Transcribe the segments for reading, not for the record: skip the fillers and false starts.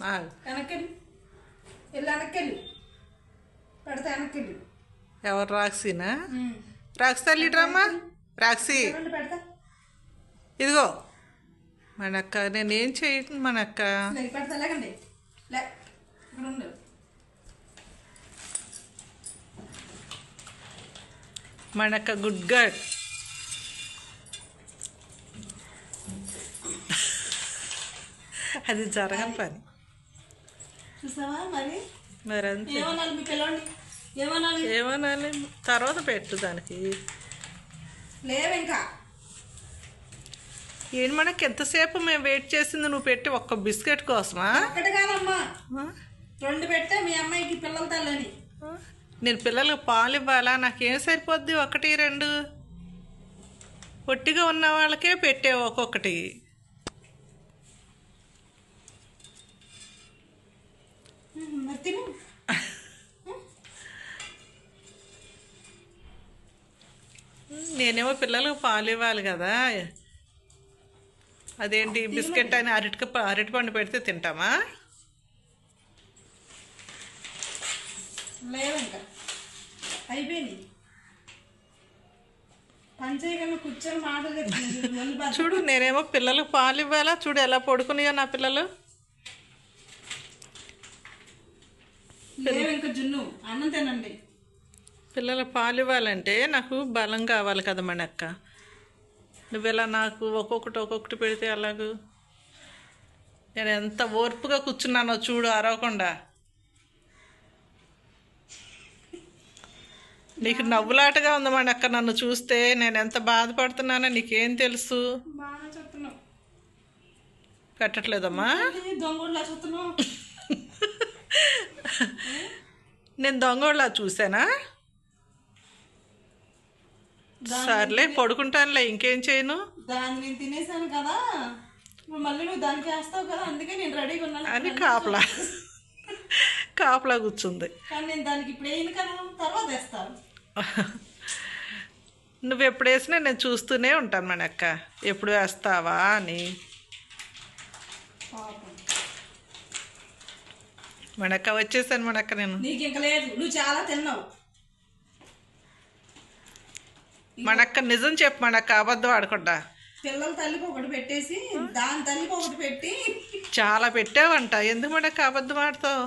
వెనక్కి వెళ్ళి వెనక్కి పెడతా వెనక్కి ఎవరు రాక్సీనా? రాక్సి తల్లి డ్రామా రాక్సి పెడతా ఇదిగో మనక్క నేనేం చేయను మనక్క. పెడతా లేకండి లే ఇక్కడ ఉండు. మనక్క గుడ్ గర్ల్. అది జరగని పని. చూసావా మరి మరంతే. ఏమనాలి మీ పిల్లోని ఏమనాలి తర్వాత పెట్టు దానికి. లేవు ఇంకా ఏంటి మనకి ఎంతసేపు మేము వెయిట్ చేసింది నువ్వు పెట్టి ఒక్క బిస్కెట్ కోసమా? ఒక్కటి కాదమ్మా 2 పెట్టా మీ అమ్మాయికి పిల్లల తల్లని. నేను పిల్లలకు పాలు ఇవ్వాలా? నాకేం సరిపోద్ది 1 2? పొట్టిగా ఉన్న వాళ్ళకే పెట్టావు ఒక్కొక్కటి. తిను నేనేమో పిల్లలకు పాలు ఇవ్వాలి కదా. అదేంటి బిస్కెట్ అని అరటిపండు పెడితే తింటామా? లేవు ఇంకా అయిపోయింది. పంచయ్యగా కూర్చొని మాటలు చెప్తుంది. చూడు నేనేమో పిల్లలకు పాలు ఇవ్వాలా, చూడు ఎలా పడుకున్నాయో నా పిల్లలు. లేవు ఇంకా జున్ను అన్నం తినండి. పిల్లలకు పాలు ఇవ్వాలంటే నాకు బలం కావాలి కదా మనక్క. నువ్వెలా నాకు ఒక్కొక్కటి పెడితే అలాగూ? నేను ఎంత ఓర్పుగా కూర్చున్నానో చూడు అరవకుండా. నీకు నవ్వులాటగా ఉంది మనక్క నన్ను చూస్తే. నేను ఎంత బాధపడుతున్నానో నీకేం తెలుసు? బాగా చెప్తున్నావు. పెట్టట్లేదమ్మా? దొంగలా చూస్తున్నావు. నేను దొంగోళ్ళ చూసానా? సర్లే పడుకుంటానులే, ఇంకేం చేయను. దాన్ని నేను తినేసాను కదా, మళ్ళీ నువ్వు దానికి వేస్తావు కదా, అందుకే నేను రెడీగా ఉన్నాను అని కాపలా కూర్చుంది. కానీ నేను దానికి ఇప్పుడు వేయను కదా, తర్వాత వేస్తాను. నువ్వు ఎప్పుడు వేసినా నేను చూస్తూనే ఉంటాను మనక్క, ఎప్పుడు వేస్తావా అని. మనక్క వచ్చేసాను మనక్క. నేను నీకు ఇంకా లేదు, నువ్వు చాలా తిన్నావు. మనక్క నిజం చెప్పు మనక్క, అబద్ధం ఆడకుండా. పిల్లల తల్లికి ఒకటి పెట్టేసి దాని తల్లికి ఒకటి పెట్టి చాలా పెట్టావంట. ఎందుకు మనక్క అబద్ధం ఆడతావు?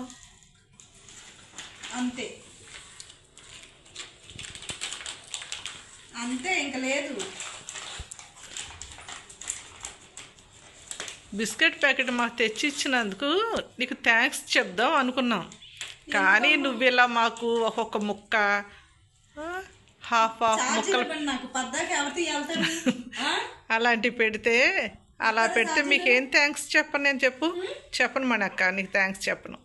అంతే అంతే ఇంకా లేదు. బిస్కెట్ ప్యాకెట్ మాకు తెచ్చి ఇచ్చినందుకు నీకు థ్యాంక్స్ చెప్దాం అనుకున్నాం. కానీ నువ్వు ఇలా మాకు ఒక్కొక్క ముక్క హాఫ్ ముక్కలు అలాంటివి పెడితే, అలా పెడితే మీకు ఏం థ్యాంక్స్ చెప్పను నేను? చెప్పను మనక్క, నీకు థ్యాంక్స్ చెప్పను.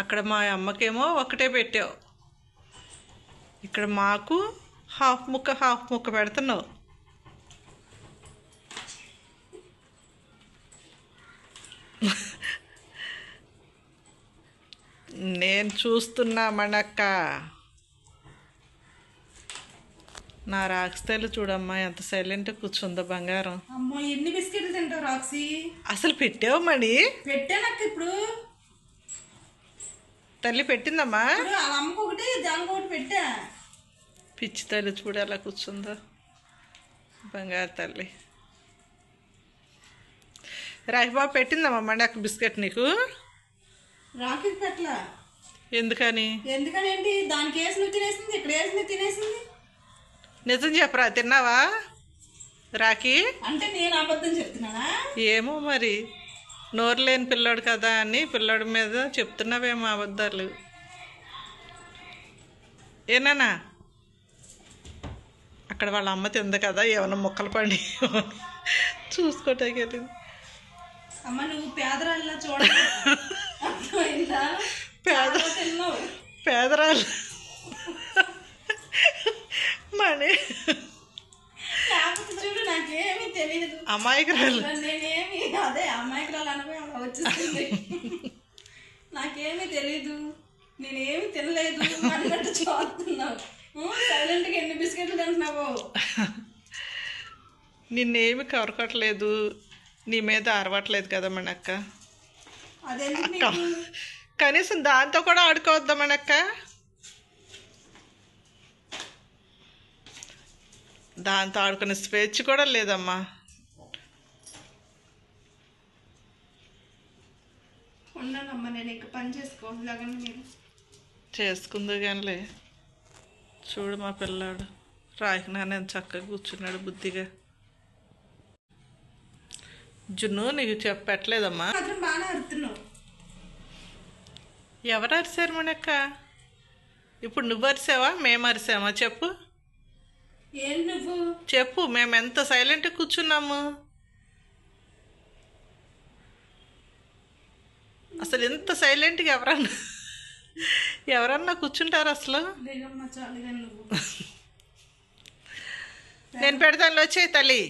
అక్కడ మా అమ్మకేమో ఒకటే పెట్టావు, ఇక్కడ మాకు హాఫ్ ముక్క పెడుతున్నావు. నేను చూస్తున్నా మనక్క. నా రాక్స్తలు చూడమ్మా ఎంత సైలెంట్ కూర్చుందో బంగారం. అమ్మో ఎన్ని బిస్కెట్లు తింటావు రాక్సీ? అసలు పెట్టావు మణి? పెట్టానక్క ఇప్పుడు. తల్లి పెట్టిందమ్మా? అమ్మకు ఒకటి దానికి ఒకటి పెట్టా. పిచ్చి తల్లి చూడు ఎలా కూర్చుందో, బంగారు తల్లి. రాహిబాబు పెట్టిందమ్మా మనక్క బిస్కెట్ నీకు? రాఖీ పెట్టలా. ఎందుకని? ఎందుకని ఏంటి, దానికి వేసి నువ్వు తినేసింది, ఇక్కడ వేసి నువ్వు తినేసింది. నిజం చెప్పరా, తిన్నావా రాఖీ? అంటే నేను అబద్ధం చెప్తున్నానా? ఏమో మరి, నోరు లేని పిల్లోడు కదా అని పిల్లోడి మీద చెప్తున్నావేమో అబద్ధాలు. ఏనా అక్కడ వాళ్ళ అమ్మ తింది కదా, ఏమన్నా ముక్కలు పడి చూసుకోవటానికి వెళ్ళింది. అమ్మ నువ్వు పేదరాళ్ళ చూడ పేదరాళ్ళు మణి చూడు, నాకేమీ తెలియదు. అమాయకురాలు. నేనేమి అదే అమాయకురాలు అనవే అలా వచ్చేస్తుంది. నాకేమీ తెలీదు, నేనేమి తినలేదు అన్నట్టు చూస్తున్నావు. సైలెంట్గా ఎన్ని బిస్కెట్లు తింటున్నావు? నిన్నేమి కవరకట్లేదు, నీ మీద అరవట్లేదు కదా మనక్క. అదెందుకు అక్క నీకు? కనీసం దాంతో కూడా ఆడుకోవద్దా మనక్క? దాంతో ఆడుకునే స్వేచ్ఛ కూడా లేదమ్మా. ఉన్నానమ్మా, నేను ఇక పని చేసుకోలేగను మీరు. చేసుకుంది కానిలే. చూడు మా పిల్లాడు రాయికి నాన్న ఎంత చక్కగా కూర్చున్నాడు బుద్ధిగా. జున్ను నీకు చెప్పట్లేదమ్మా. మాత్రం బాగానే అరుతున్నావు. ఎవరు అరిశారు మనక్క? ఇప్పుడు నువ్వు అరిసావా మేము అరిసామా చెప్పు? ఏం నువ్వు? చెప్పు, మేము ఎంత సైలెంట్గా కూర్చున్నాము. అసలు ఎంత సైలెంట్గా ఎవరన్నా కూర్చుంటారు అసలు? లేదమ్మా, చాలుగా నువ్వు. నేను పెడతాను, వచ్చేయి తల్లి.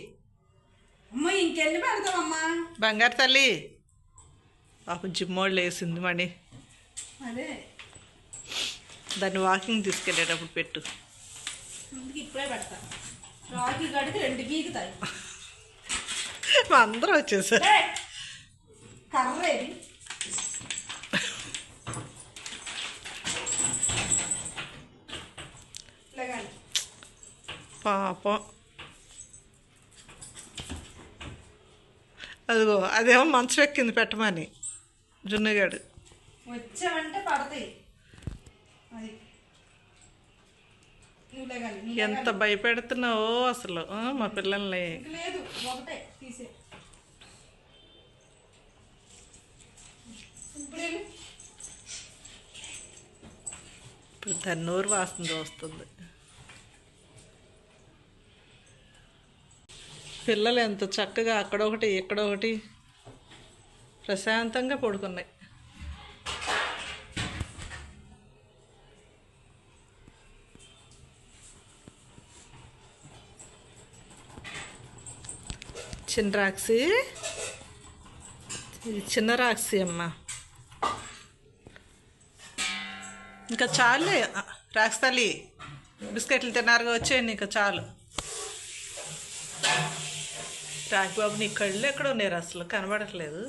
అమ్మ ఇంకెన్ని పెడతావమ్మా? బంగారు తల్లి. పాపం జిమ్మోళ్ళు వేసింది మణి. అదే దాన్ని వాకింగ్ తీసుకెళ్ళేటప్పుడు పెట్టు. ముందుకి ఇప్పుడే పెడతా. రాకి గడికి 2 గీకుతాయి. అందరూ వచ్చేసారు. కర్రేది లేగాలి. పాపం. అదిగో అదేమో మంచం ఎక్కింది పెట్టమని జున్నుగాడు. వచ్చావంటే పడతాయి. అది నువ్వు లేగాలి. ఎంత భయపెడుతున్నావో అసలు మా పిల్లల్ని. లేదు, ఒకటే తీసే. ఇప్పుడు దాని నోరు వాసన వస్తుంది. పిల్లలు ఎంత చక్కగా అక్కడొకటి ఇక్కడొకటి ప్రశాంతంగా పడుకున్నాయి. చిన్న రాక్సి, ఇది చిన్న రాక్సి అమ్మ. ఇంకా చాలే రాక్సి తల్లి, బిస్కెట్లు తిన్నారుగా వచ్చేయండి, ఇంకా చాలు. రాకి బాబు నీ కళ్ళు ఎక్కడ ఉన్నారు అసలు కనబడట్లేదు.